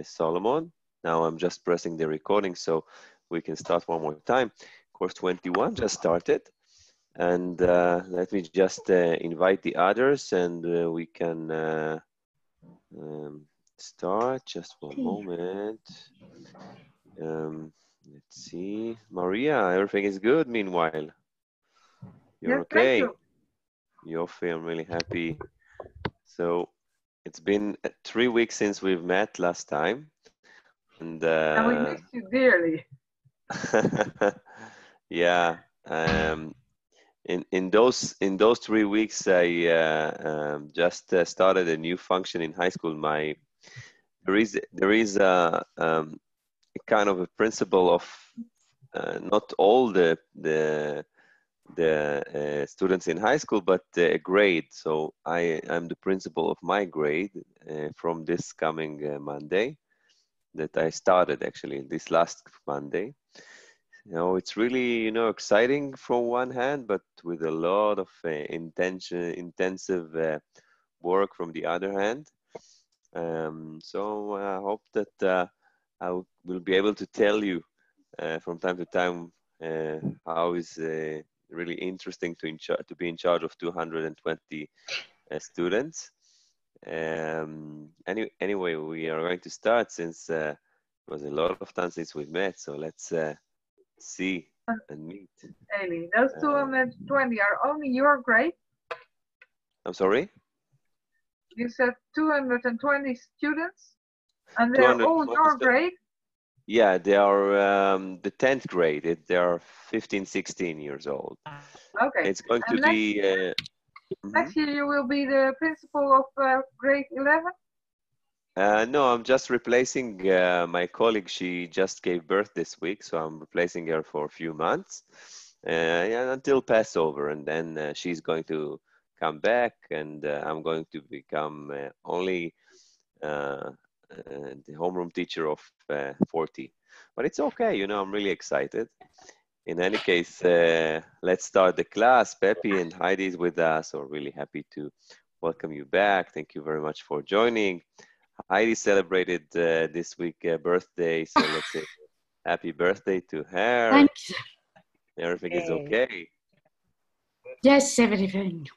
Solomon. Now I'm just pressing the recording so we can start one more time. Course 21 just started. And let me just invite the others and we can start. Just one moment. Let's see. Maria, everything is good meanwhile. You're Yes, okay? thank you. Yofi, I'm really happy. So it's been 3 weeks since we've met last time. And we missed you dearly. yeah, in those 3 weeks, I just started a new function in high school. There is a kind of a principle of not all the students in high school, but a grade. So I'm the principal of my grade from this coming Monday that I started actually this last Monday. You know, it's really, exciting from one hand, but with a lot of intensive work from the other hand. So I hope that I will be able to tell you from time to time how is really interesting to be in charge of 220 students. Anyway, we are going to start since it was a lot of time since we've met. So let's see and meet. Eli, those 220 are only your grade? I'm sorry? You said 220 students? And they're all your grade? Yeah, they are the 10th grade. They are 15, 16 years old. Okay. It's going to be... next year you will be the principal of grade 11? No, I'm just replacing my colleague. She just gave birth this week, so I'm replacing her for a few months until Passover, and then she's going to come back, and I'm going to become only the homeroom teacher of 40. But it's okay, I'm really excited. In any case, let's start the class. Pepi and Heidi is with us, so really happy to welcome you back. Thank you very much for joining. Heidi celebrated this week birthday, so let's say happy birthday to her. Thanks. Everything is okay? Yes, everything.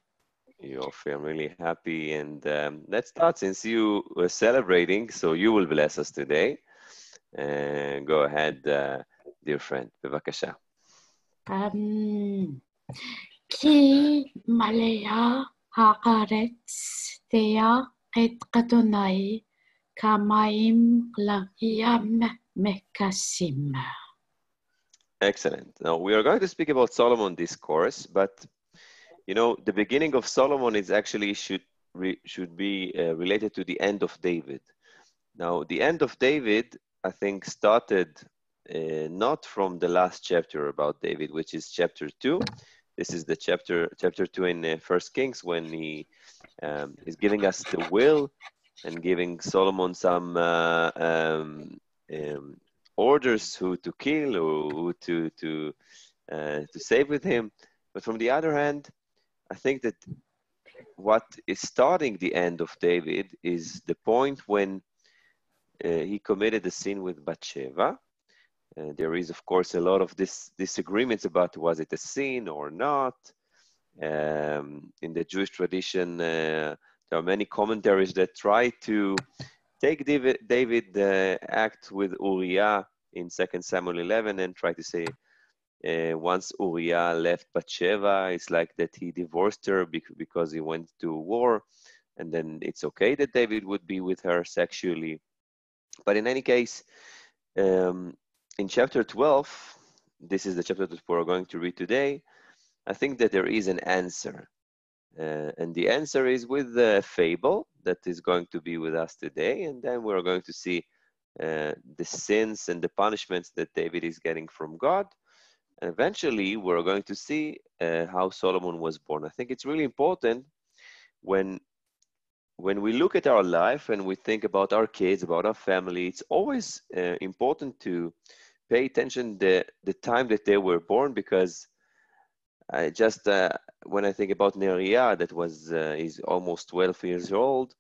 Yofi, I'm really happy. And let's start since you were celebrating, so you will bless us today. Go ahead, dear friend. בבקשה. כי מלאה הארץ תהיה את אדוני כמים לים מכסים. Excellent. Now we are going to speak about Solomon this course, but the beginning of Solomon is actually should be related to the end of David. Now the end of David, I think, started not from the last chapter about David, which is chapter 2. This is the chapter 2 in First Kings, when he is giving us the will and giving Solomon some orders who to kill or who to save with him. But from the other hand, I think that what is starting the end of David is the point when he committed a sin with Bathsheba. There is, of course, a lot of disagreements about was it a sin or not. In the Jewish tradition, there are many commentaries that try to take David act with Uriah in 2 Samuel 11 and try to say once Uriah left Bathsheba, it's like that he divorced her because he went to war, and then it's okay that David would be with her sexually. But in any case, in chapter 12, this is the chapter that we're going to read today, I think that there is an answer. And the answer is with the fable that is going to be with us today. And then we're going to see the sins and the punishments that David is getting from God. And eventually, we're going to see how Solomon was born. I think it's really important when we look at our life and we think about our kids, about our family, it's always important to pay attention the time that they were born, because I just when I think about Neriah, that he's almost 12 years old.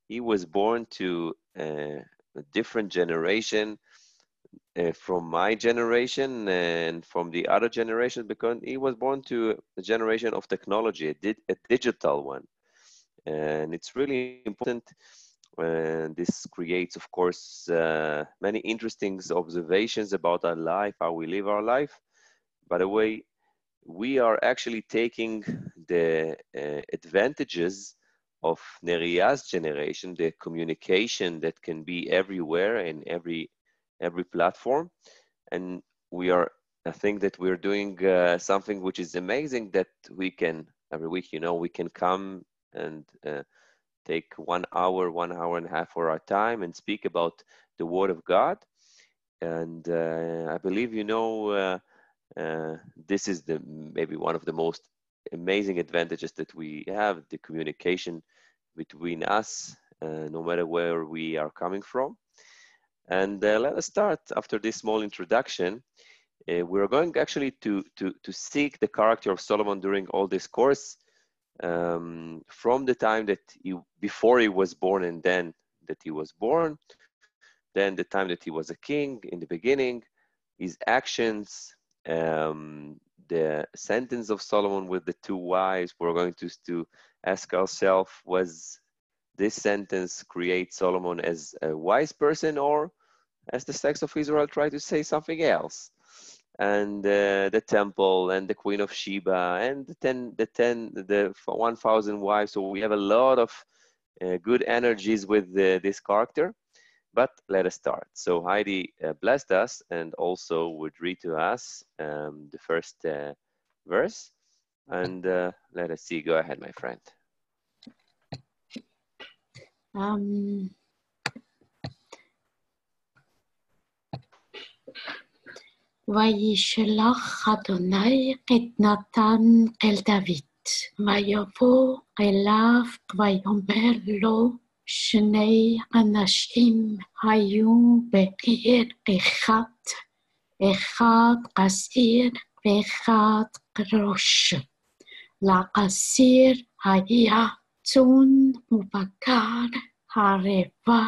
He was born to a different generation from my generation and from the other generation, because he was born to a generation of technology, a digital one. And it's really important. And this creates, of course, many interesting observations about our life, how we live our life. By the way, we are actually taking the advantages of Neria's generation, the communication that can be everywhere in every platform. And I think that we're doing something which is amazing, that we can, every week, we can come and take 1 hour, 1.5 hours for our time and speak about the Word of God. And I believe, this is maybe one of the most amazing advantages that we have, the communication between us, no matter where we are coming from. And let us start after this small introduction. We're going actually to seek the character of Solomon during all this course, from the time that before he was born, and then that he was born, then the time that he was a king in the beginning, his actions, the sentence of Solomon with the 2 wives. We're going to ask ourselves, was this sentence create Solomon as a wise person, or as the sex of Israel tried to say something else? And the temple and the Queen of Sheba and the 1,000 wives. So we have a lot of good energies with this character. But let us start. So Heidi blessed us and also would read to us the first verse. And let us see. Go ahead, my friend. וישלח אדוני את נתן אל דוד, ויבוא אליו ויאמר לו, 2 אנשים היו בעיר אחת, אחד אסיר ואחד ראש. לאסיר היה צאן ובקר הרבה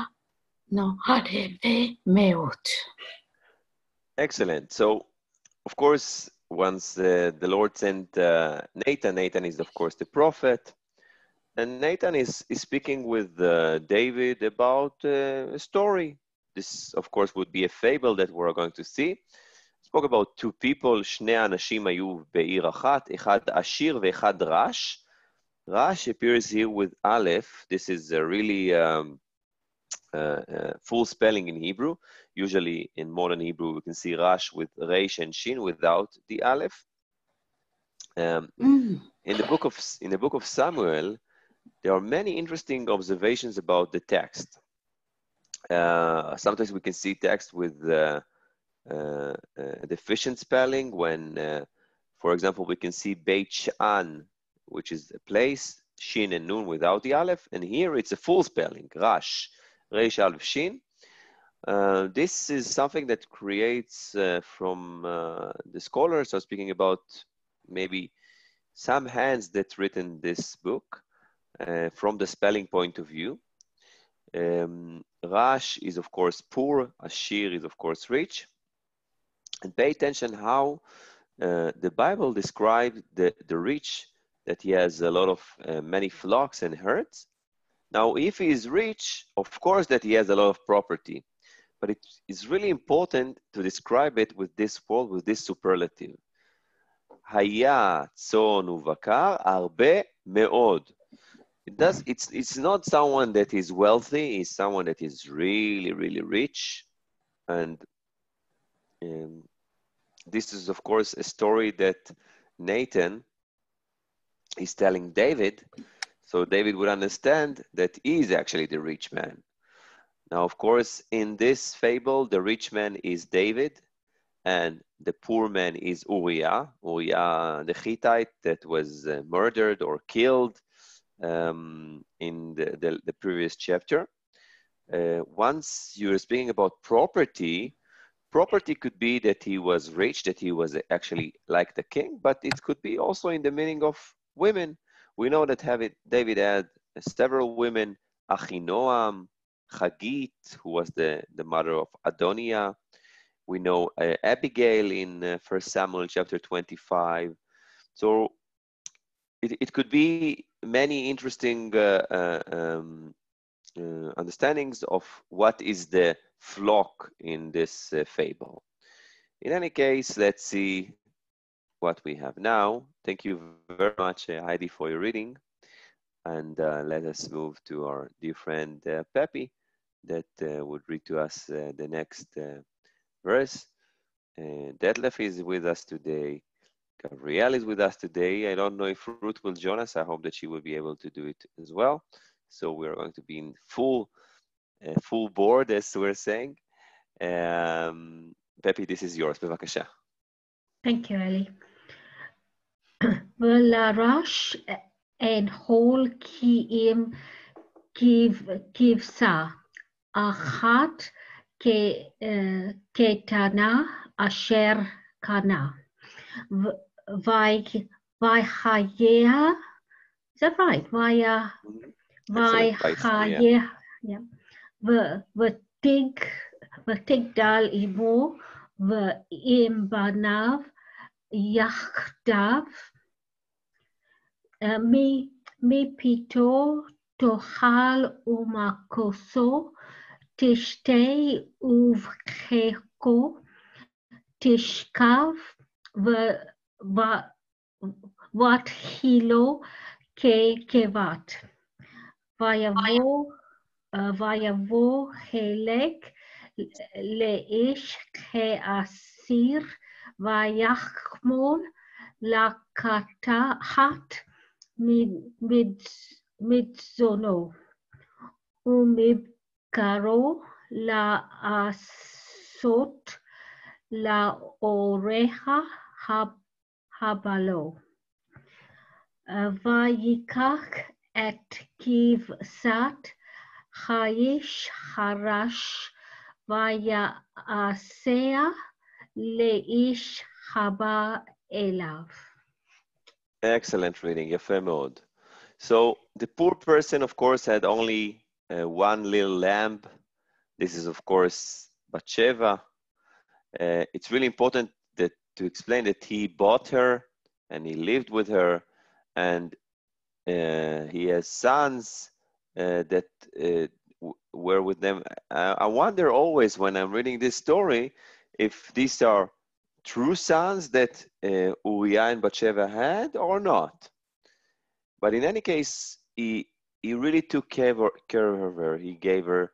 מאוד. Excellent. So, of course, once the Lord sent Nathan is, of course, the prophet. And Nathan is speaking with David about a story. This, of course, would be a fable that we're going to see. Spoke about 2 people, 2 אנשים היו בעיר אחת, אחד עשיר ואחד רש. Rash appears here with Aleph. This is a really full spelling in Hebrew. Usually in modern Hebrew, we can see Rash with Reish and Shin without the Aleph. In the book of Samuel, there are many interesting observations about the text. Sometimes we can see text with deficient spelling when, for example, we can see Beit Shan, which is a place, Shin and Nun without the Aleph, and here it's a full spelling, Rash, Reish Aleph Shin. This is something that creates from the scholars are speaking about maybe some hands that written this book from the spelling point of view. Rash is of course poor, Ashir is of course rich. And pay attention how the Bible describes the rich, that he has a lot of many flocks and herds. Now, if he is rich, of course that he has a lot of property, but it is really important to describe it with this word, with this superlative. Haya tzon uvakar arbe meod. It's not someone that is wealthy, it's someone that is really, really rich. And this is, of course, a story that Nathan is telling David, so David would understand that he is actually the rich man. Now, of course, in this fable, the rich man is David, and the poor man is Uriah, the Hittite that was murdered or killed in the previous chapter. Once you're speaking about property could be that he was rich, that he was actually like the king, but it could be also in the meaning of women. We know that David had several women, Achinoam, Chagit, who was the mother of Adoniah. We know Abigail in 1 Samuel chapter 25. So it could be many interesting understandings of what is the flock in this fable. In any case, let's see what we have now. Thank you very much, Heidi, for your reading. And let us move to our dear friend Pepi that would read to us the next verse. Detlef is with us today. Gabrielle is with us today. I don't know if Ruth will join us. I hope that she will be able to do it as well. So we're going to be in full board, as we're saying. Pepi, this is yours. בבקשה. Thank you, Eli. ולרש אין הול כי אם כבשה אחת קטנה אשר קנה. ויחיה, is that right? ויחיה, ותגדל אמו ועם בניו יחדיו, מפיתו תאכל ומכוסו תשתה ובחיקו תשכב ותחילו כבת. ויבוא חלק לאיש כאסיר ויחמול לקחת מזונו ומבקרו לעשות לאורח הבלו. ויקח את כבשת חיש חרש ויעשיה לאיש הבא אליו. Excellent reading, יפה מאוד. So the poor person, of course, had only one little lamb. This is, of course, Bathsheba. It's really important to explain that he bought her and he lived with her, and he has sons that were with them. I wonder always when I'm reading this story if these are true sons that Uriah and Bathsheba had or not. But in any case, he really took care of her. He gave her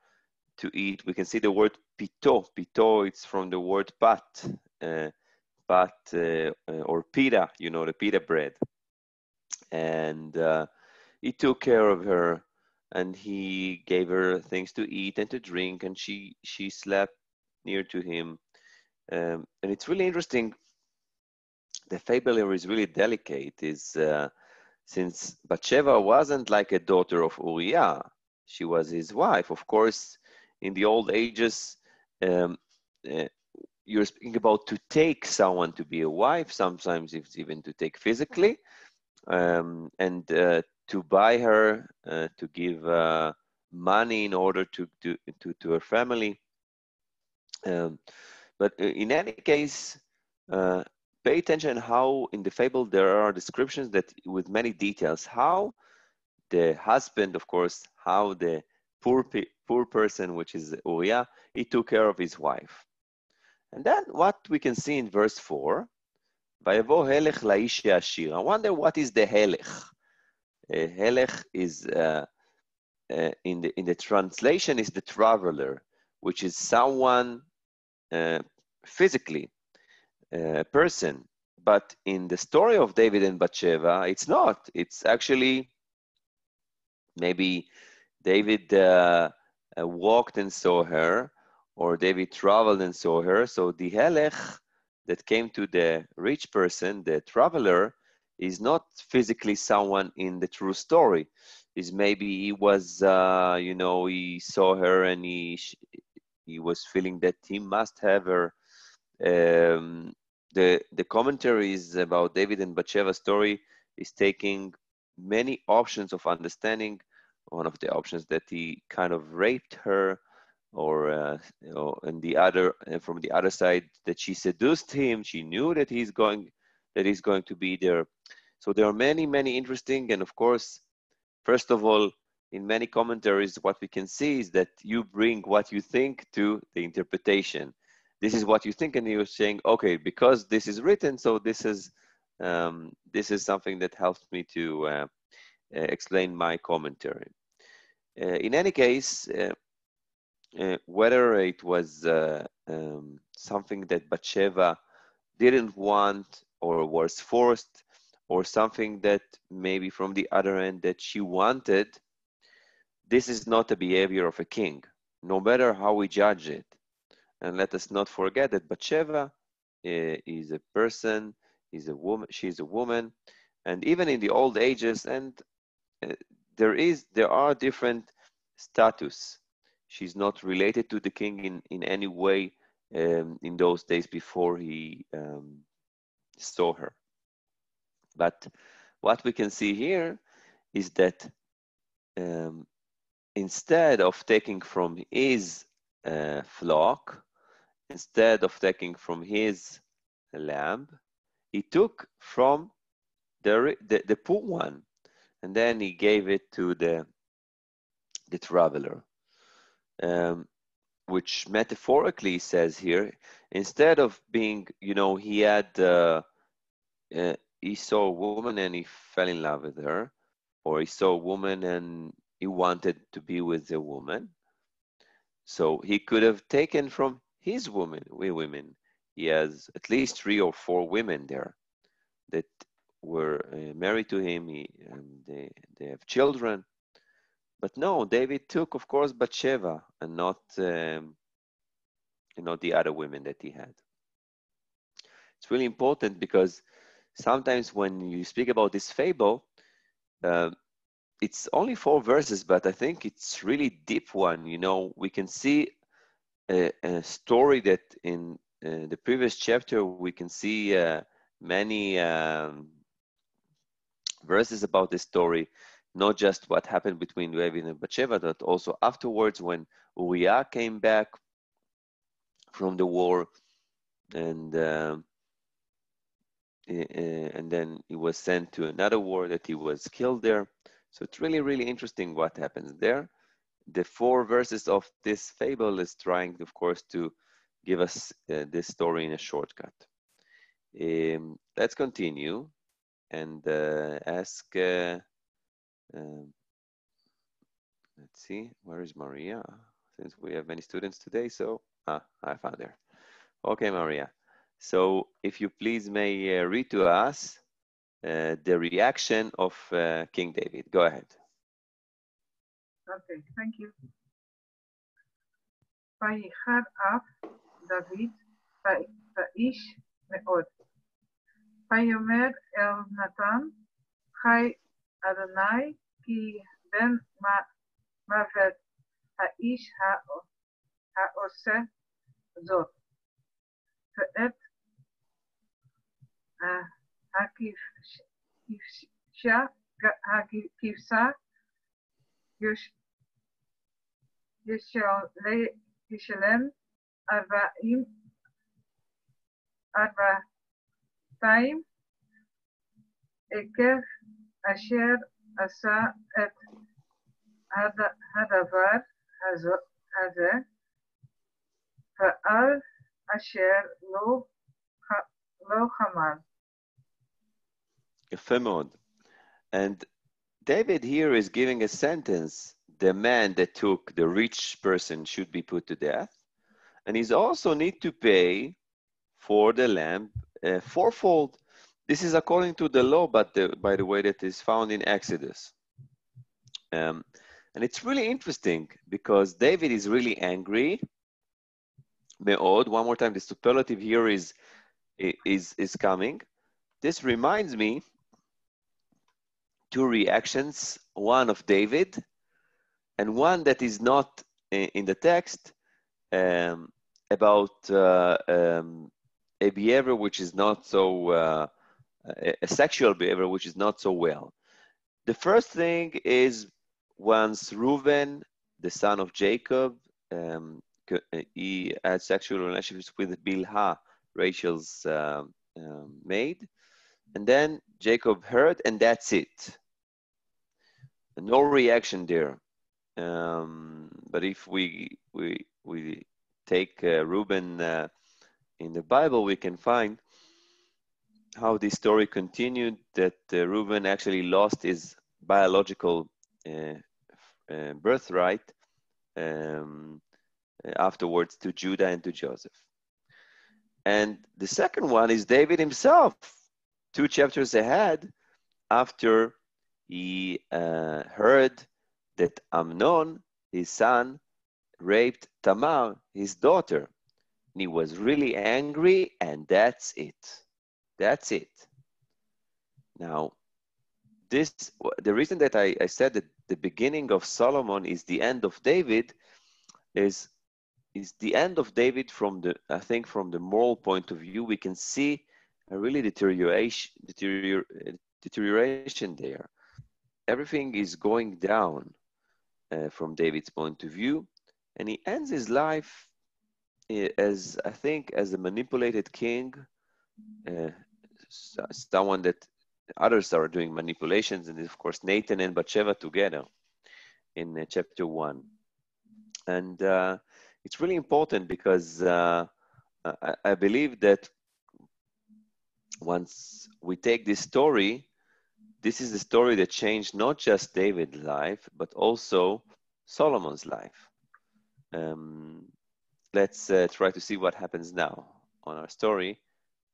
to eat. We can see the word pito. Pito, it's from the word pat, or pita, you know, the pita bread. And he took care of her, and he gave her things to eat and to drink, and she slept near to him. And it's really interesting. The fable here is really delicate. Since Bathsheba wasn't like a daughter of Uriah, she was his wife. Of course, in the old ages, you're speaking about to take someone to be a wife. Sometimes it's even to take physically, and to buy her, to give money in order to her family. But in any case, pay attention how in the fable there are descriptions that with many details, how the husband, of course, how the poor person, which is Uriah, he took care of his wife. And then what we can see in verse 4, ויבוא הלך לאיש העשיר. I wonder what is the helech. Helech is, in the translation, is the traveler, which is someone physically, person. But in the story of David and Bathsheba, it's not. It's actually maybe David walked and saw her, or David traveled and saw her. So the helech that came to the rich person, the traveler, is not physically someone in the true story. Is maybe he was, he saw her and he was feeling that he must have her. The commentaries about David and Bathsheba's story is taking many options of understanding one of the options, that he kind of raped her, or and the other, from the other side, that she seduced him. She knew that he's going to be there. So there are many interesting, and of course, first of all, in many commentaries, what we can see is that you bring what you think to the interpretation. This is what you think, and you're saying, okay, because this is written, so this is something that helps me to explain my commentary. In any case, whether it was something that Bathsheba didn't want or was forced, or something that maybe from the other end that she wanted, this is not a behavior of a king, no matter how we judge it. And let us not forget that Bathsheba is a person, is a woman. She's a woman, and even in the old ages, and there are different status. She's not related to the king in any way in those days before he saw her. But what we can see here is that instead of taking from his flock, instead of taking from his lamb, he took from the poor one, and then he gave it to the traveler, which metaphorically says here, instead of being, he had he saw a woman and he fell in love with her, or he saw a woman and he wanted to be with the woman. So he could have taken from his women. He has at least 3 or 4 women there that were married to him. They have children. But no, David took, of course, Bathsheba, and not the other women that he had. It's really important, because sometimes when you speak about this fable, it's only 4 verses, but I think it's really deep one. We can see a story that in the previous chapter, we can see many verses about this story, not just what happened between David and Bathsheba, but also afterwards when Uriah came back from the war, and then he was sent to another war, that he was killed there. So it's really interesting what happens there. The 4 verses of this fable is trying, of course, to give us this story in a shortcut. Let's continue and ask, let's see, where is Maria? Since we have many students today, so, I found her. Okay, Maria. So if you please may read to us the reaction of King David. Go ahead. Okay, thank you. ויחר אף דוד באיש מאוד. ויאמר אל נתן, חי אדוני, כי בן מוות האיש העושה זאת. ואת הכבשה ישלם 400 עקב אשר עשה את הדבר הזה, ועל אשר לא חמל. יפה מאוד. And David here is giving a sentence. The man that took the rich person should be put to death. And he's also need to pay for the lamb fourfold. This is according to the law, but by the way, that is found in Exodus. And it's really interesting because David is really angry. Me'od, one more time, the superlative here is coming. This reminds me 2 reactions, one of David and one that is not in the text, about a behavior which is not so, a sexual behavior which is not so well. The first thing is once Reuben, the son of Jacob, he had sexual relationships with Bilhah, Rachel's maid, and then Jacob heard, and that's it. No reaction there. But if we take Reuben in the Bible, we can find how this story continued, that Reuben actually lost his biological birthright afterwards to Judah and to Joseph. And the second one is David himself, 2 chapters ahead, after he heard that Amnon, his son, raped Tamar, his daughter. And he was really angry, and that's it. That's it. Now, the reason that I said that the beginning of Solomon is the end of David is the end of David from the, I think from the moral point of view. We can see a really deterioration there. Everything is going down from David's point of view, and he ends his life as, I think, as a manipulated king, someone that others are doing manipulations, and of course Nathan and Bathsheba together in chapter 1. And it's really important because I believe that once we take this story, this is the story that changed not just David's life, but also Solomon's life. Let's try to see what happens now on our story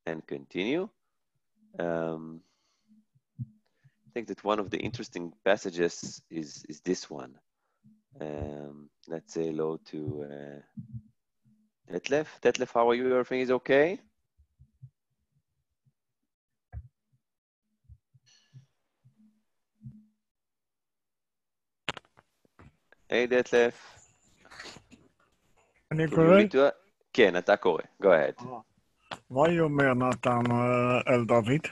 and continue. I think that one of the interesting passages is this one. Let's say hello to Detlef. Detlef, how are you? Everything is okay? Hey, Detlef. אני קורא? כן, אתה קורא. Go ahead. ויאמר נתן אל דוד,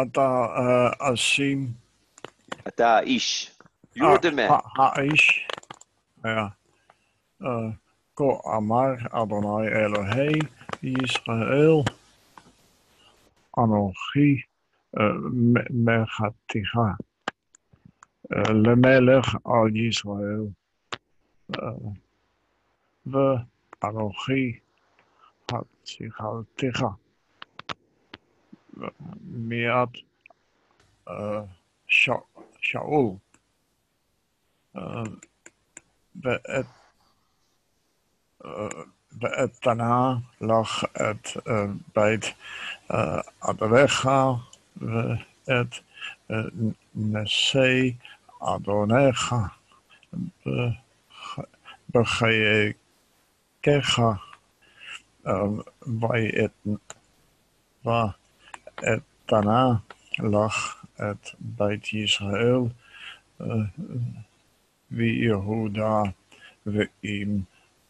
אתה אשים... אתה האיש. You're the man. האיש. כה אמר אדוני אלוהי ישראל, אנוכי מחתיך למלך על ישראל, ואנוכי הציחתיך מיד שאול, ואתנה לך את בית אדונך ואת נשי אדונך בחייך, ואתנה לך את בית ישראל ויהודה ועם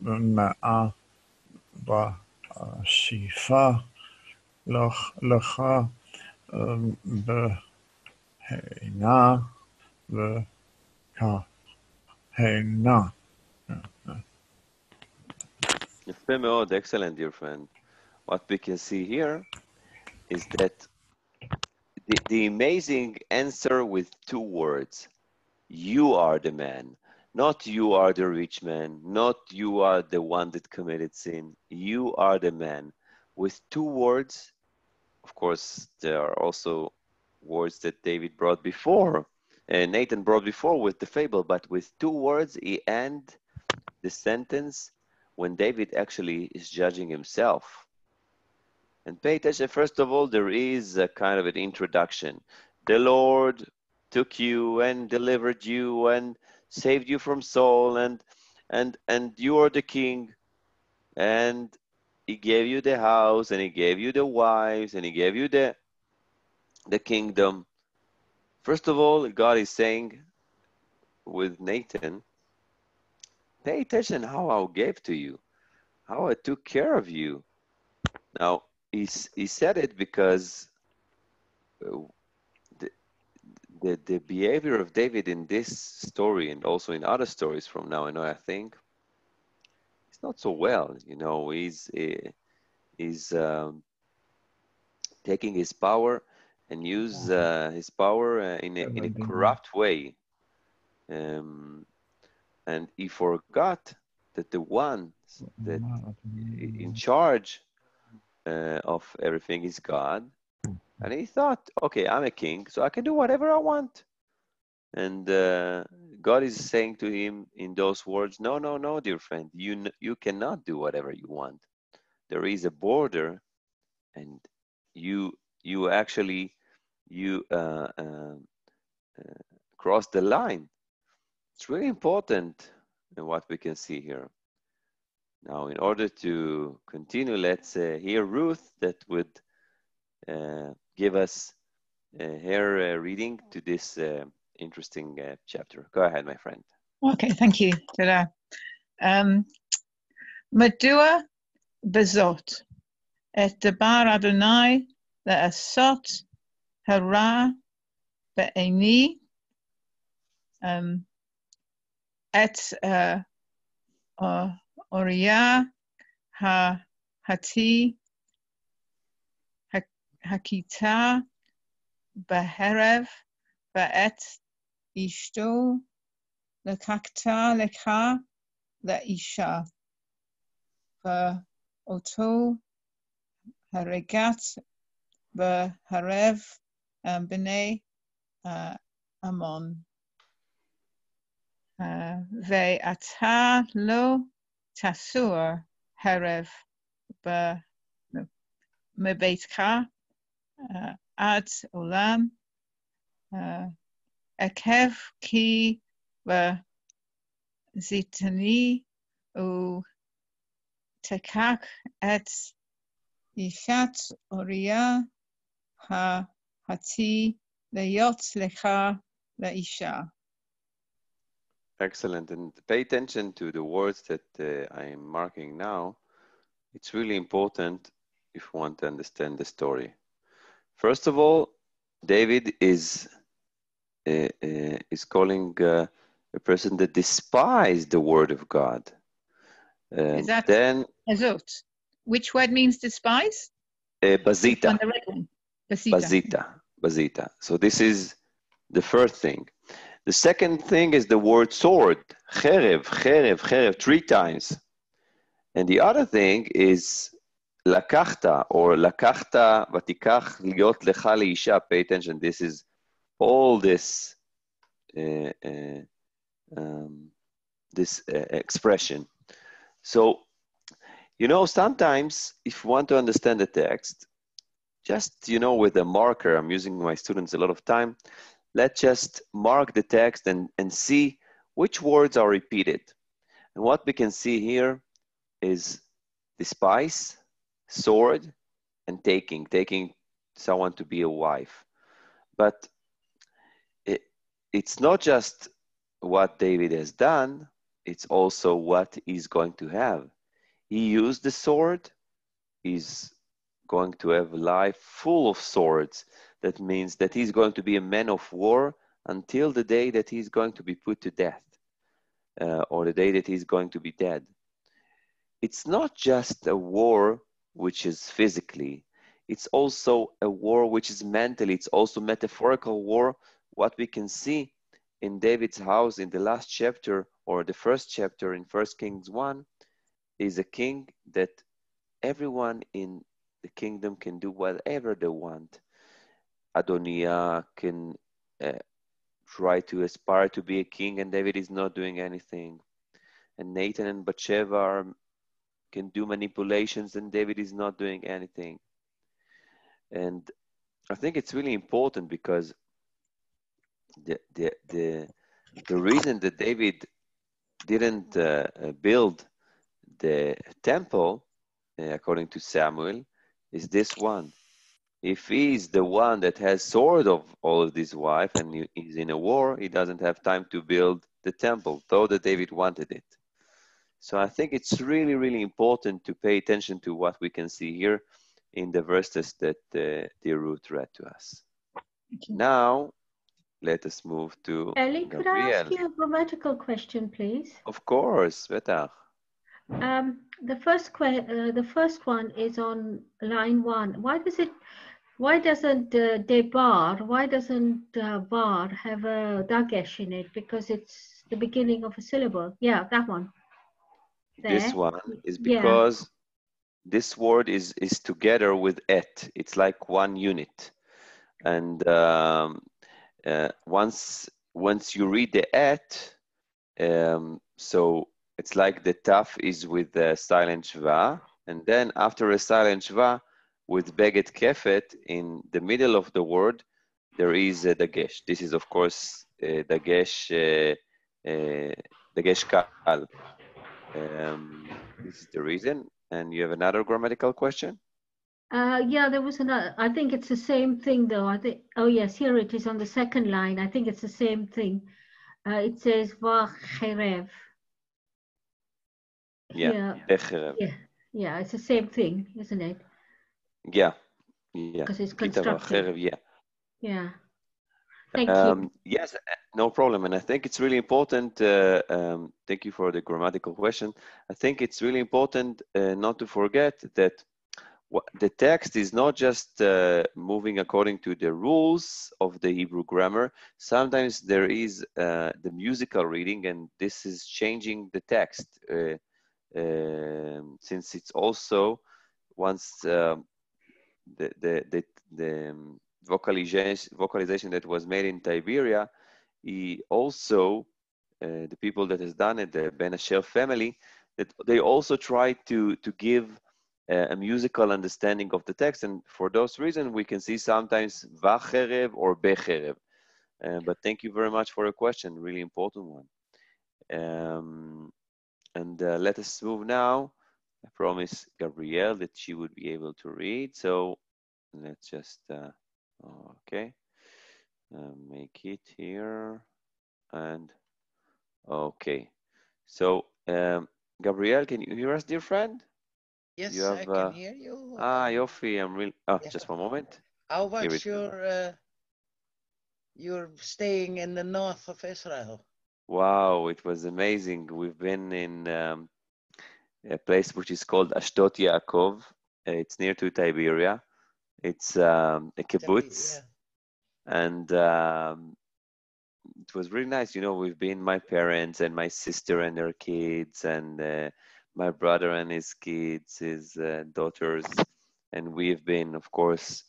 מאה ואסיפה לך בהנה וכהנה. יפה מאוד, excellent, dear friend. What we can see here is that the amazing answer with 2 words. You are the man. Not you are the rich man. Not you are the one that committed sin. You are the man. With 2 words, of course, there are also words that David brought before, and Nathan brought before with the fable, but with 2 words, he ends the sentence when David actually is judging himself. And pay attention, first of all, there is a kind of an introduction. The Lord took you and delivered you and saved you from Saul, and you are the king, and he gave you the house, and he gave you the wives, and he gave you the kingdom. First of all, God is saying with Nathan, pay attention how I gave to you, how I took care of you. Now, he said it because the behavior of David in this story and also in other stories from now on, I think, it's not so well. You know, he's taking his power and use his power in a corrupt way. And he forgot that the one that in charge of everything is God. And he thought, okay, I'm a king, so I can do whatever I want. And God is saying to him in those words, no, no, no, dear friend, you cannot do whatever you want. There is a border, and you actually cross the line. It's really important in what we can see here. Now, in order to continue, let's hear Ruth that would give us her reading to this interesting chapter. Go ahead, my friend. Okay, thank you. Madua bezot et debar Adonai le'asot hara be'eni et Oriah hati hakita beherev ba'et ishto lekakta lekha leisha ba'oto haregat beharev b'nei Ammon ve'ata lo tasur harev mebeitcha ad olam ekev ki zitani u tekak et ishat Oriah hati leyot lecha leisha. Excellent. And pay attention to the words that I am marking now. It's really important if you want to understand the story. First of all, David is calling a person that despised the word of God. Is that then azot? Which word means despise? Bazita. The red one. Bazita. So this is the first thing. The second thing is the word sword, cherev, 3 times. And the other thing is lakachta, or lakachta vatikach liot lecha leisha. Pay attention. This is all this expression. So, you know, sometimes if you want to understand the text, just, you know, with a marker, I'm using my students a lot of time, let's just mark the text and see which words are repeated. And what we can see here is despise, sword, and taking someone to be a wife. But it's not just what David has done, it's also what he's going to have. He used the sword, he's going to have a life full of swords. That means that he's going to be a man of war until the day that he's going to be put to death, or the day that he's going to be dead. It's not just a war which is physically, it's also a war which is mentally, it's also metaphorical war. What we can see in David's house in the last chapter, or the first chapter in 1 Kings 1, is a king that everyone in the kingdom can do whatever they want. Adoniah can try to aspire to be a king, and David is not doing anything. And Nathan and Bathsheba can do manipulations, and David is not doing anything. And I think it's really important because the reason that David didn't build the temple, according to Samuel, is this one. If he's the one that has sword of all of these wives and he's in a war, he doesn't have time to build the temple, though that David wanted it. So I think it's really, really important to pay attention to what we can see here in the verses that dear Ruth read to us. Now, let us move to Ellie, could I ask Gabriel. you a grammatical question, please? Of course, בטח. The first one is on line 1. Why doesn't bar have a dagesh in it? Because it's the beginning of a syllable. Yeah, that one. This There. one is Yeah. because this word is together with et. It's like one unit. And once you read the et, so it's like the taf is with the silent shva, and then after a silent shva with beget kefet in the middle of the word, there is a dagesh. This is of course dagesh kal. This is the reason. And you have another grammatical question? Yeah, there was another. I think it's the same thing though. I think, oh yes, here it is on the second line. I think it's the same thing. It says vacherev. Yeah, yeah, it's the same thing, isn't it? Yeah. Because it's constructed. Yeah. Thank you. Yes, no problem. And I think it's really important. Thank you for the grammatical question. I think it's really important not to forget that the text is not just moving according to the rules of the Hebrew grammar. Sometimes there is the musical reading, and this is changing the text. Since it's also once the vocalization that was made in Tiberia, he also the people that has done it, the Ben Asher family, that they also try to give a musical understanding of the text, and for those reasons we can see sometimes vacherev or becherev. But thank you very much for your question, really important one. And let us move now. I promised Gabrielle that she would be able to read, so let's just okay, make it here, and okay. So Gabrielle, can you hear us, dear friend? Yes, you have, I can hear you. Yofi, I'm really. Oh, yeah. Just one moment. How about you're staying in the north of Israel? Wow, it was amazing. We've been in a place which is called Ashdod Yaakov. It's near to Tiberia. It's a kibbutz, and it was really nice. You know, we've been my parents and my sister and their kids, and my brother and his kids, his daughters, and we've been, of course,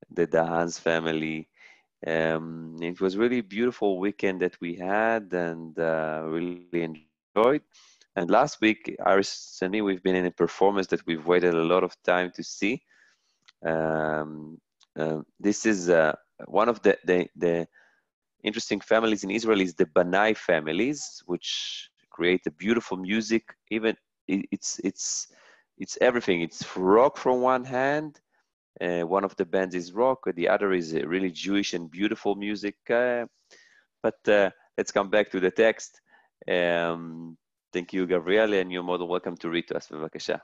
the Dahan's family. It was really beautiful weekend that we had, and really enjoyed. And last week, Iris and me, we've been in a performance that we've waited a lot of time to see. This is one of the interesting families in Israel is the Banai families, which create a beautiful music. Even it's everything. It's rock from one hand. One of the bands is rock, the other is really Jewish and beautiful music. But let's come back to the text. Thank you, Gabriele, and you're more than welcome to read to us. בבקשה.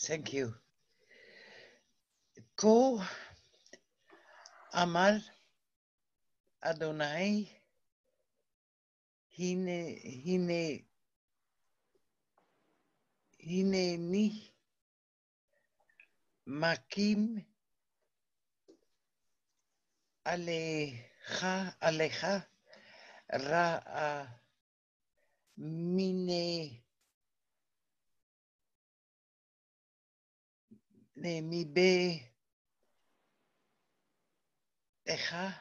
Thank you. Ko Amar Adonai Hineni Makim Alecha Ra'a Mine Mibe Echa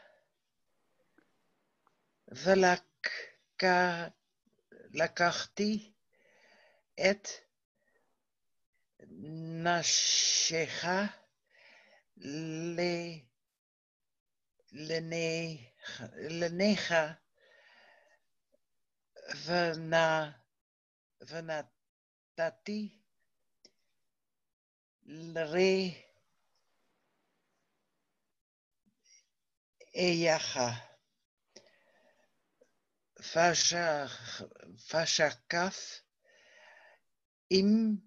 Lakachti et Nashecha Lenecha Vanatati Lre Eyacha Fashakaf Im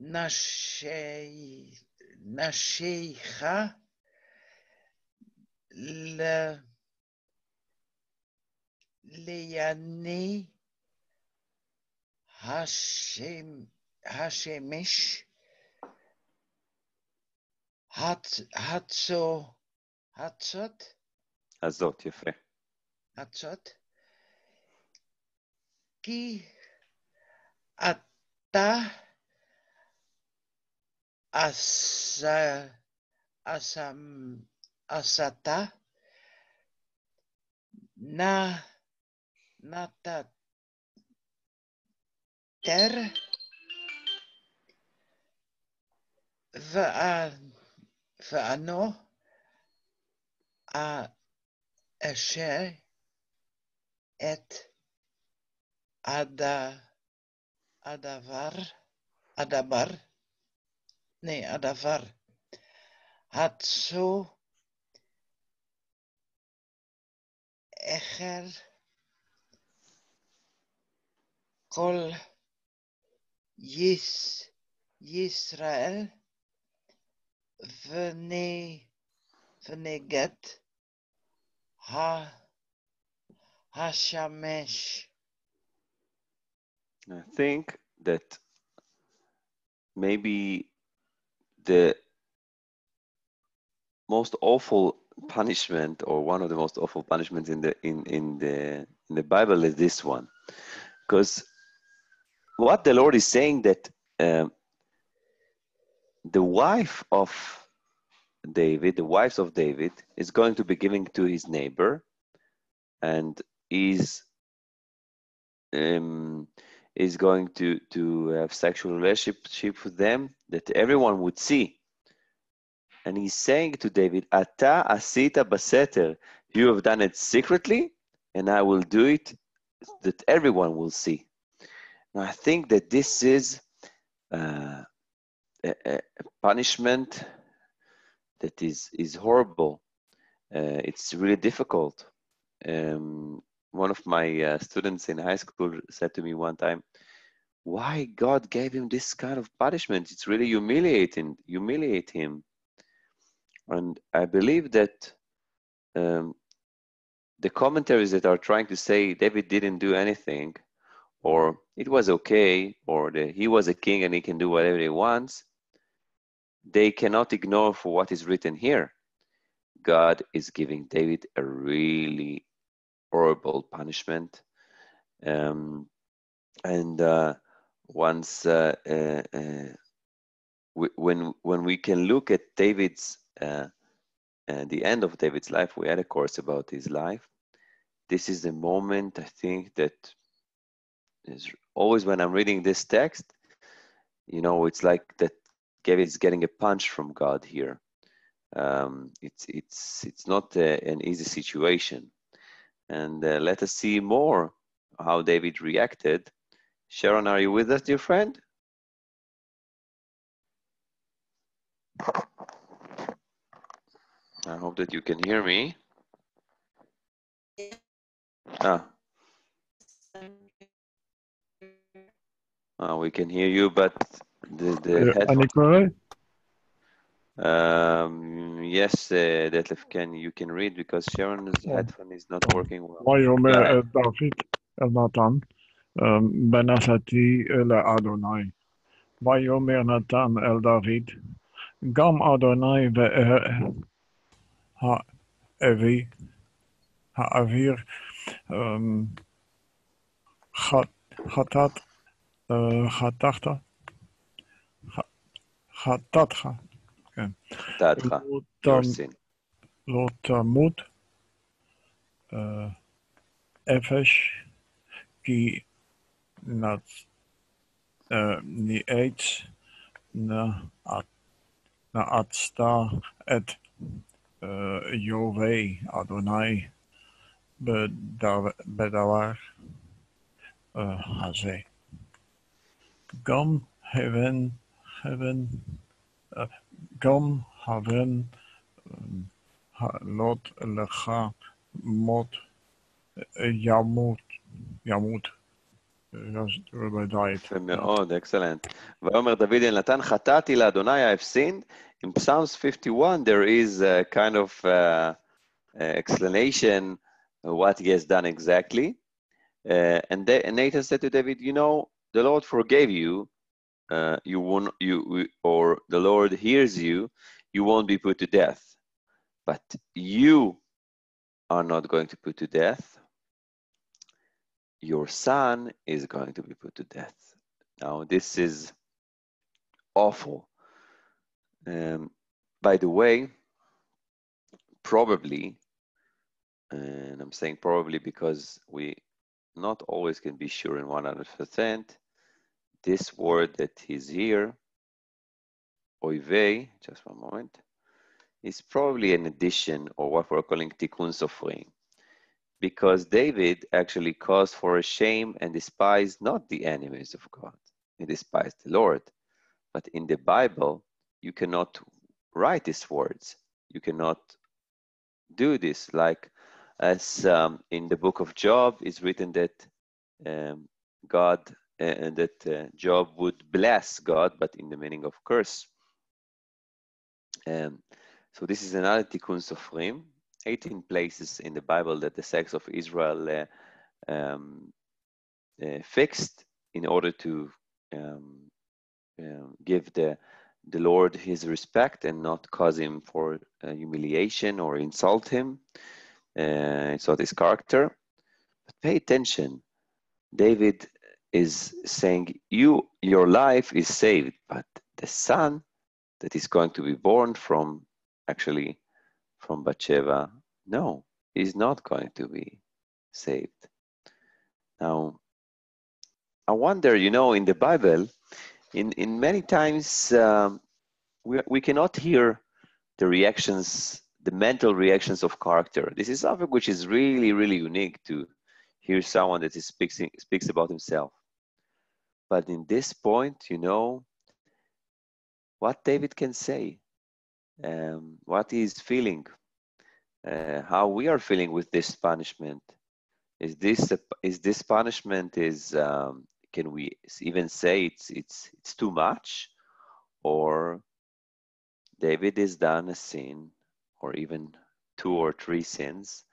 Nashecha ליני השמש הזאת, יפה. הצות, כי אתה עשת נתתר ואנו אשר את הדבר הצו אחר כל ישראל ונגד השמש. I think that maybe the most awful punishment, or one of the most awful punishments in the Bible, is this one, because what the Lord is saying that the wife of David, the wives of David, is going to be giving to his neighbor, and is going to have sexual relationship with them that everyone would see. And he's saying to David, Ata asita baseter, you have done it secretly, and I will do it that everyone will see. Now, I think that this is a punishment that is horrible. It's really difficult. One of my students in high school said to me one time, why God gave him this kind of punishment? It's really humiliate him. And I believe that the commentaries that are trying to say David didn't do anything, or it was okay, or he was a king and he can do whatever he wants, they cannot ignore for what is written here. God is giving David a really horrible punishment. Once when we can look at David's the end of David's life, we had a course about his life. This is the moment, I think, that is always when I'm reading this text, it's like that David is getting a punch from God here. It's not an easy situation. And let us see more how David reacted. Sharon, are you with us, dear friend? I hope that you can hear me. We can hear you, but the headphone. Yes, Detlef, you can read because Sharon's headphone is not working well. ויאמר דוד אל נתן בן נסעתי לאדוני. ויאמר נתן אל דוד, גם אדוני האוויר חטאתך, כן. לא תמות אפש כי ניאץ נעצת את יהוה אדוני בדבר הזה. גם הבן לוט לך מות ימות. יפה מאוד, excellent. ויאמר דוד אל נתן, חטאתי לאדוני, I have sinned. In Psalms 51 there is a kind of explanation what he has done exactly. And Nathan said to David, you know, the Lord forgave you. Or the Lord hears you. You won't be put to death, but you are not going to put to death. Your son is going to be put to death. Now, this is awful. By the way, probably, and I'm saying probably because we not always can be sure in 100%, this word that is here, oivei, just one moment, is probably an addition, or what we're calling tikkun sofrim, because David actually caused for a shame and despised not the enemies of God, he despised the Lord. But in the Bible, you cannot write these words. You cannot do this. Like as in the book of Job, it's written that Job would bless God, but in the meaning of curse. So this is another tikkun sofrim. 18 places in the Bible that the sex of Israel fixed in order to give the Lord his respect and not cause him for humiliation or insult him. Insult his character. But pay attention. David is saying, your life is saved, but the son that is going to be born from Bathsheba, no, he's not going to be saved. Now, I wonder, you know, in the Bible, in many times we cannot hear the reactions, the mental reactions of character. This is something which is really, really unique to hear someone that is speaks about himself. But in this point, you know, what David can say, what he is feeling, how we are feeling with this punishment. Is this punishment can we even say it's too much, or David has done a sin, or even 2 or 3 sins.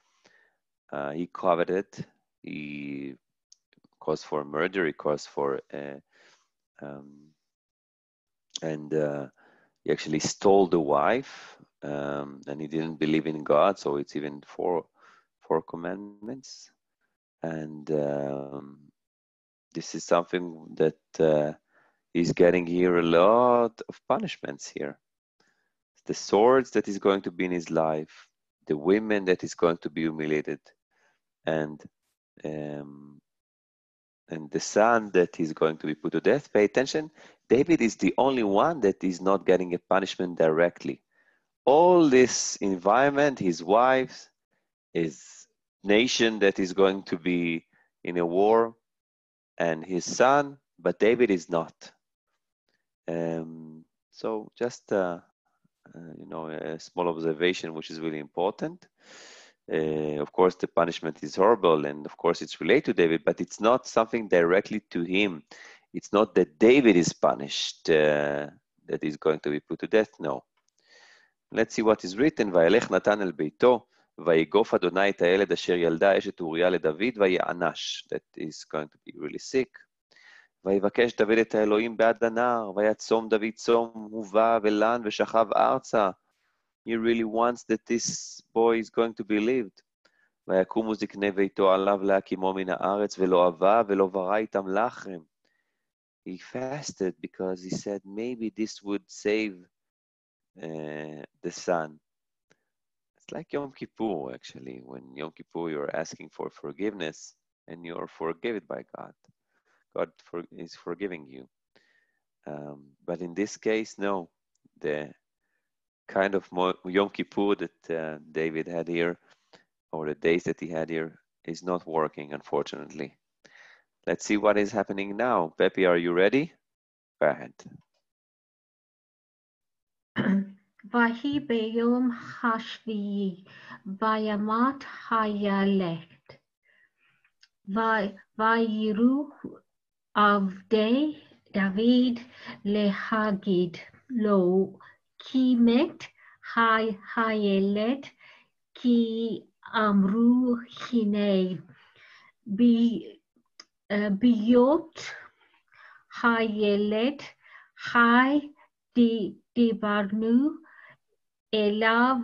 He coveted, he caused for murder, he caused for he actually stole the wife, and he didn't believe in God, so it's even 4 commandments. And this is something that he's getting here a lot of punishments here. The swords that is going to be in his life, the women that is going to be humiliated, and the son that is going to be put to death. Pay attention, David is the only one that is not getting a punishment directly. All this environment, his wife, his nation that is going to be in a war, and his son, but David is not. So just you know, a small observation which is really important. Of course, the punishment is horrible, and of course it's related to David, but it's not something directly to him. It's not that David is punished, that is going to be put to death, no. Let's see what is written. וילך נתן אל ביתו, ויגוף אדוני את הילד אשר ילדה אשת אוריה לדוד, ויענש. That is going to be really sick. ויבקש דוד את האלוהים בעד הנער, ויצום דוד צום, ובא ולן ושכב ארצה. He really wants that this boy is going to be lived. ויקומו זקני ביתו עליו להקימו מן הארץ, ולא אבה ולא ברא איתם לחם. He fasted because he said maybe this would save the son. It's like Yom Kippur, actually. When Yom Kippur, you're asking for forgiveness and you're forgiven by God. God is forgiving you. But in this case, no. The kind of Yom Kippur that David had here, or the days that he had here, is not working, unfortunately. Let's see what is happening now. Pepi, are you ready? Go ahead. ויהי ביום השביעי, וימת הילד, ויראו עבדי דוד להגיד לו, כי מת הילד, כי אמרו הנה בהיות הילד חי דיברנו אליו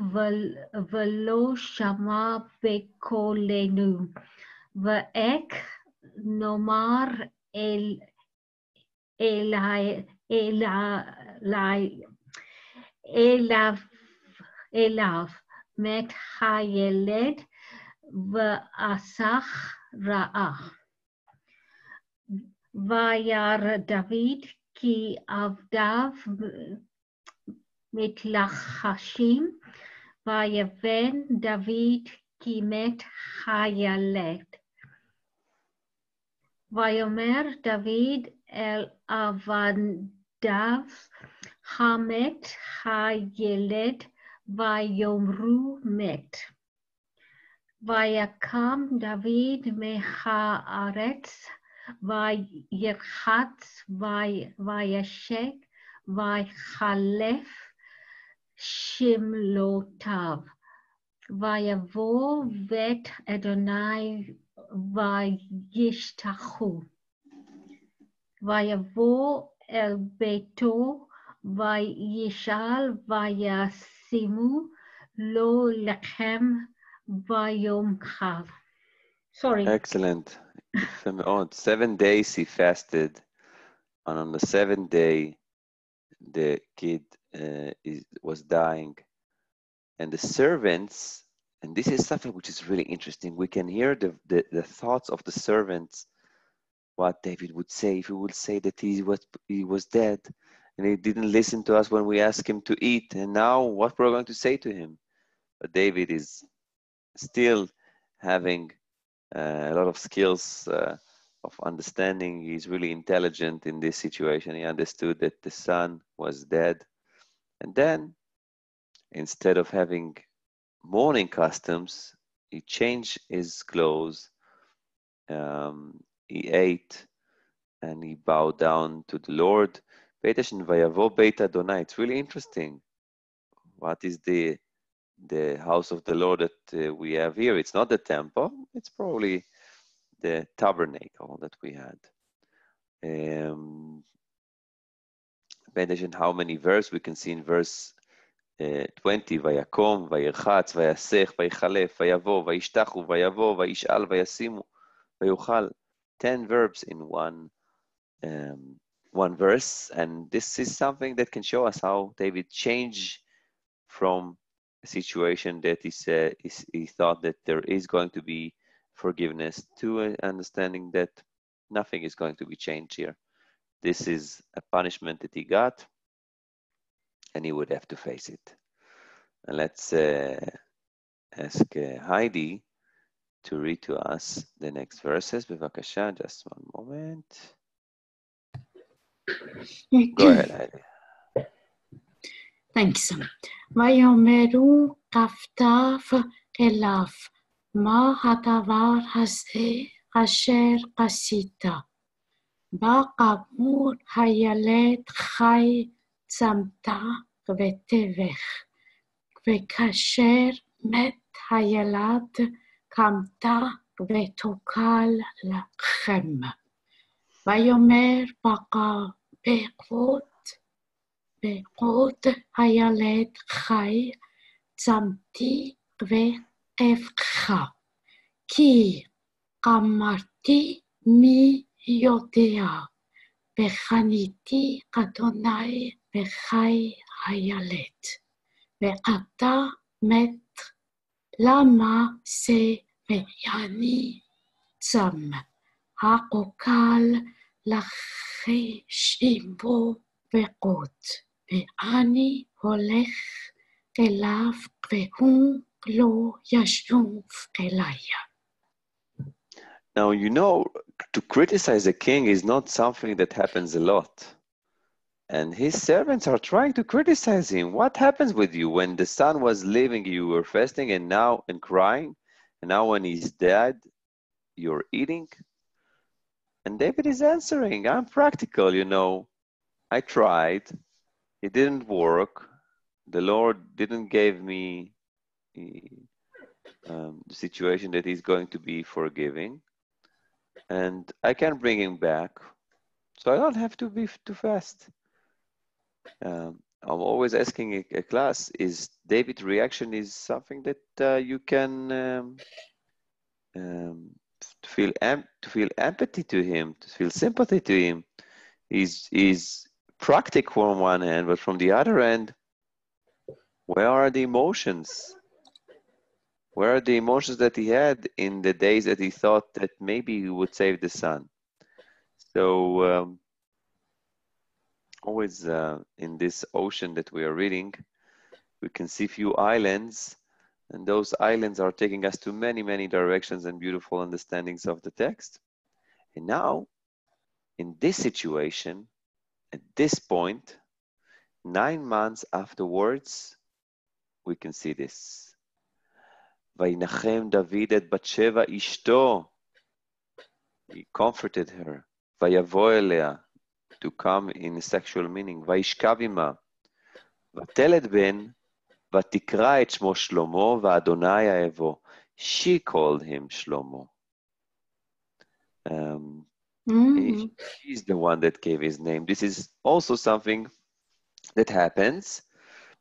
ולא שמע בקולנו, ואיך נאמר אליו מת הילד ועסך רעה. וירא דוד כי עבדיו מתלחשים, ויבן דוד כי מת הילד. ויאמר דוד אל עבדיו המת הילד, ויאמרו מת. ויקם דוד מהארץ, וירחץ וישק ויחלף שמלותיו. ויבוא בית אדוני וישתחו. ויבוא אל ביתו וישאל וישימו לו לחם ביום חג. Sorry. Excellent. 7 days he fasted, and on the 7th day the kid was dying, and the servants, and this is something which is really interesting, we can hear the thoughts of the servants, what David would say if he would say that he was dead and he didn't listen to us when we asked him to eat, and now what we're going to say to him. But David is still having a lot of skills of understanding. He's really intelligent in this situation. He understood that the son was dead. And then, instead of having mourning customs, he changed his clothes, he ate, and he bowed down to the Lord. It's really interesting. What is the house of the Lord that we have here? It's not the temple, it's probably the tabernacle that we had. How many verses we can see in verse 20, Vayakom, Vayirchatz, Vayasech, Vayichalef, Vayavo, Vayishtachu, Vayavo, Vayishal, Vayasimu, Vayuchal. 10 verbs in one verse, and this is something that can show us how David changed from a situation that he thought that there is going to be forgiveness to an understanding that nothing is going to be changed here. This is a punishment that he got, and he would have to face it. And let's ask Heidi to read to us the next verses. Bevakasha, just one moment. Go ahead, Heidi. Thanks. ויאמרו כפתיו אליו, מה הדבר הזה אשר עשית? כאמור הילד חי צמת וטבח, וכאשר מת הילד קמת ותאכל לחם. ויאמר בעוד הילד חי צמתי וטבחה, כי אמרתי מי יודע, וחניתי אדוני בחי הילד, ועתה מת, למה זה ואני צם, האוכל לחשיבו ועוד, ואני הולך אליו והוא לא ישוב אליי. Now, you know, to criticize a king is not something that happens a lot. And his servants are trying to criticize him. What happens with you when the son was living, you were fasting and crying, and now when he's dead, you're eating? And David is answering, I'm practical, you know. I tried. It didn't work. The Lord didn't give me the situation that he's going to be forgiving, and I can bring him back, so I don't have to be too fast. I'm always asking a class, is David's reaction is something that you can to feel empathy to him, to feel sympathy to him. He's practical on one hand, but from the other end, where are the emotions? Where are the emotions that he had in the days that he thought that maybe he would save the son? So always in this ocean that we are reading, we can see few islands, and those islands are taking us to many, many directions and beautiful understandings of the text. And now, in this situation, at this point, 9 months afterwards, we can see this. Vayinachem David et Batsheva ishto. He comforted her. Vayavo elea, to come in sexual meaning. Vayishkav ima. Vateled ben, vatikra et shmo Shlomo, va'Adonai ha'evo. She called him Shlomo. She's the one that gave his name. This is also something that happens,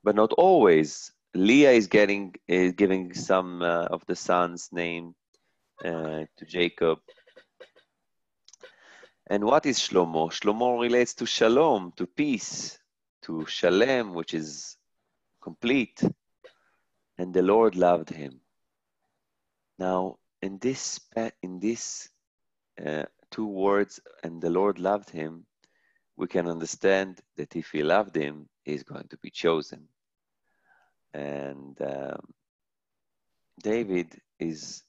but not always. Leah is giving some of the sons' name to Jacob. And what is Shlomo? Shlomo relates to shalom, to peace, to shalem, which is complete. And the Lord loved him. Now, in this two words, and the Lord loved him, we can understand that if he loved him, he's going to be chosen. And David is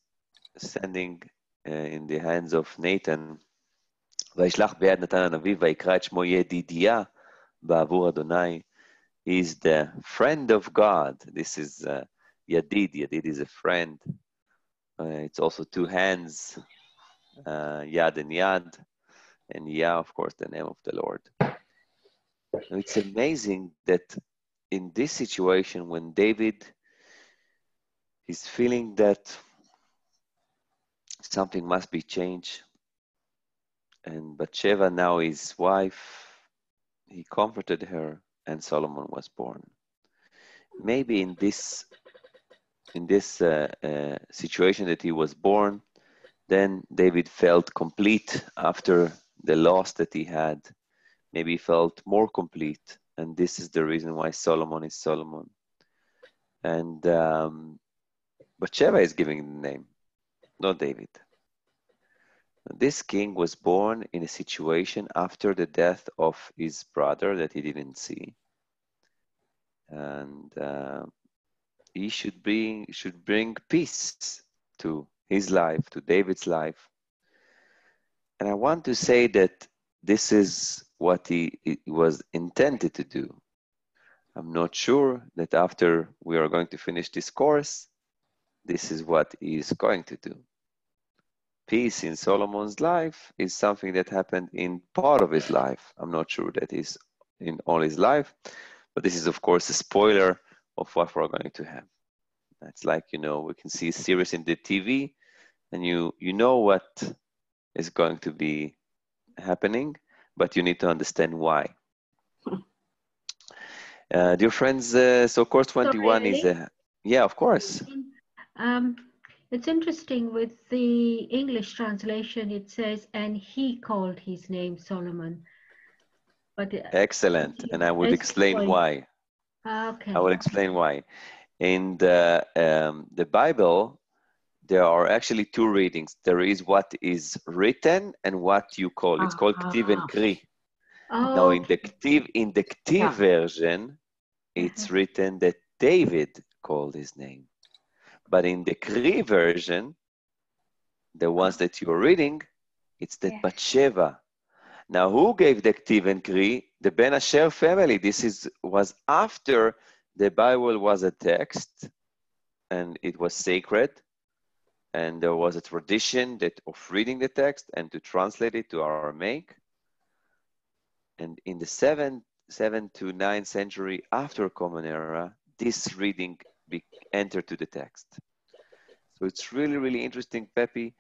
sending in the hands of Nathan, וישלח ביד נתן הנביא ויקרא את שמו ידידיה בעבור אדוני. He is the friend of God. This is Yadid. Yadid is a friend. It's also two hands, Yad and Yad. And Yah, of course, the name of the Lord. It's amazing that in this situation, when David is feeling that something must be changed, and Bathsheba, now his wife, he comforted her, and Solomon was born. Maybe in this situation that he was born, then David felt complete after the loss that he had. Maybe he felt more complete, and this is the reason why Solomon is Solomon. And Bathsheba is giving the name, not David. This king was born in a situation after the death of his brother that he didn't see, and he should bring peace to his life, to David's life. And I want to say that this is what he was intended to do. I'm not sure that after we are going to finish this course, this is what he is going to do. Peace in Solomon's life is something that happened in part of his life. I'm not sure that is in all his life, but this is of course a spoiler of what we're going to have. It's like, we can see a series in the TV, and you know what is going to be happening, but you need to understand why. Dear friends, so course 21 is yeah, of course. It's interesting with the English translation, it says, and he called his name Solomon. But excellent, and I would explain why. Okay. I will explain why. In the Bible, there are actually two readings. There is what is written and what you call. It's called Ktiv and Kri. Now, in the Ktiv version, it's written that David called his name. But in the Kri version, the ones that you're reading, it's that Bathsheba. Now, who gave the Ktiv and Kri? The Ben Asher family. This was after the Bible was a text, and it was sacred, and there was a tradition of reading the text and to translate it to Aramaic. And in the 7th to 9th century after Common Era, this reading entered to the text. So it's really, really interesting, Peppy.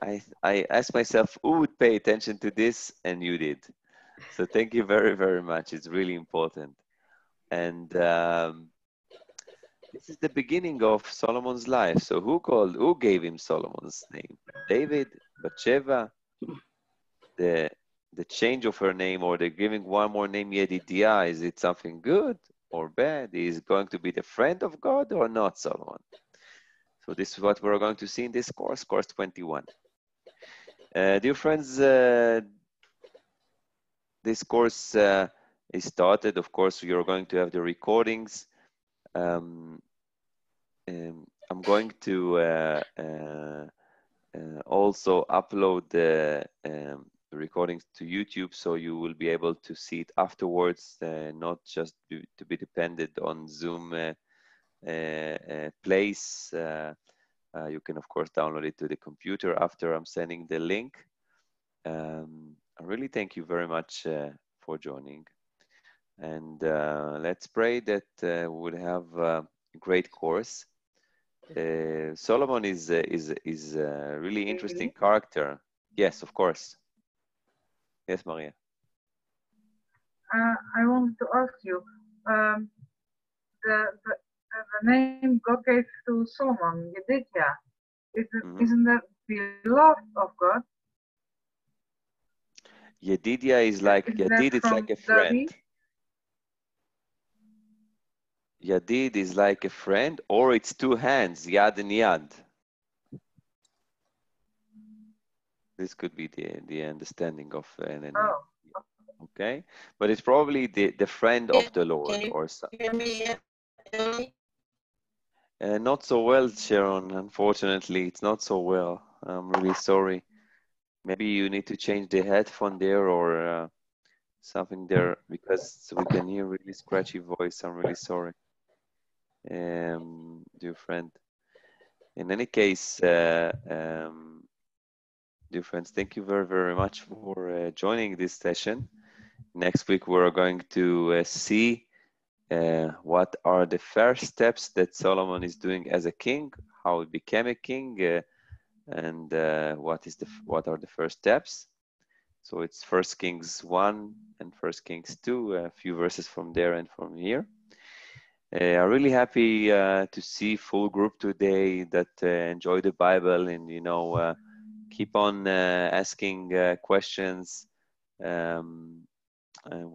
I asked myself who would pay attention to this, and you did. So thank you very, very much. It's really important. And this is the beginning of Solomon's life. So who gave him Solomon's name? David, Bathsheba, the change of her name, or the giving one more name, Yedidiah, is it something good or bad? Is going to be the friend of God or not, Solomon? So this is what we're going to see in this course 21. Dear friends, this course is started. Of course, you're going to have the recordings. I'm going to also upload the recordings to YouTube, so you will be able to see it afterwards, not just to be dependent on Zoom place. You can, of course, download it to the computer after I'm sending the link. I really thank you very much for joining. And let's pray that we'll have a great course. Solomon is a really interesting character. Yes, of course. Yes, Maria. I wanted to ask you, the name God gave to Solomon, Yedidiah, isn't that beloved of God? Yedidiah is like Yadid. It's like a friend. Yadid is like a friend, or it's two hands, Yad and Yad. This could be the understanding of an name. Okay, but it's probably the friend of the Lord or something. Not so well, Sharon. Unfortunately, it's not so well. I'm really sorry. Maybe you need to change the headphone there or something there, because we can hear really scratchy voice. I'm really sorry, dear friend. In any case, dear friends, thank you very, very much for joining this session. Next week, we're going to see what are the first steps that Solomon is doing as a king, how he became a king, and what are the first steps. So it's 1 Kings 1 and 1 Kings 2, a few verses from there and from here. I'm really happy to see full group today that enjoy the Bible and, you know, keep on asking questions.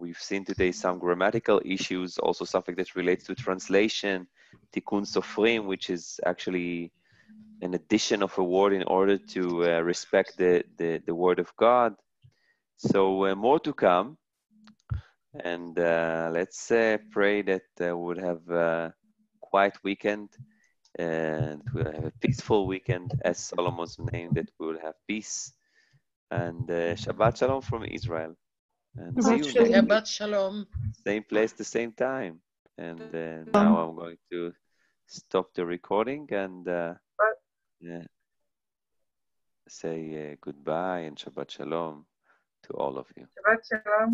We've seen today some grammatical issues, also something that relates to translation, Tikkun Sofrim, which is actually an addition of a word in order to respect the word of God. So more to come. And let's pray that we'll have a quiet weekend and we'll have a peaceful weekend, as Solomon's name, that we'll have peace. And Shabbat Shalom from Israel. And see you next Shabbat Shalom. same place, the same time. And now I'm going to stop the recording and say goodbye and Shabbat Shalom to all of you. Shabbat Shalom.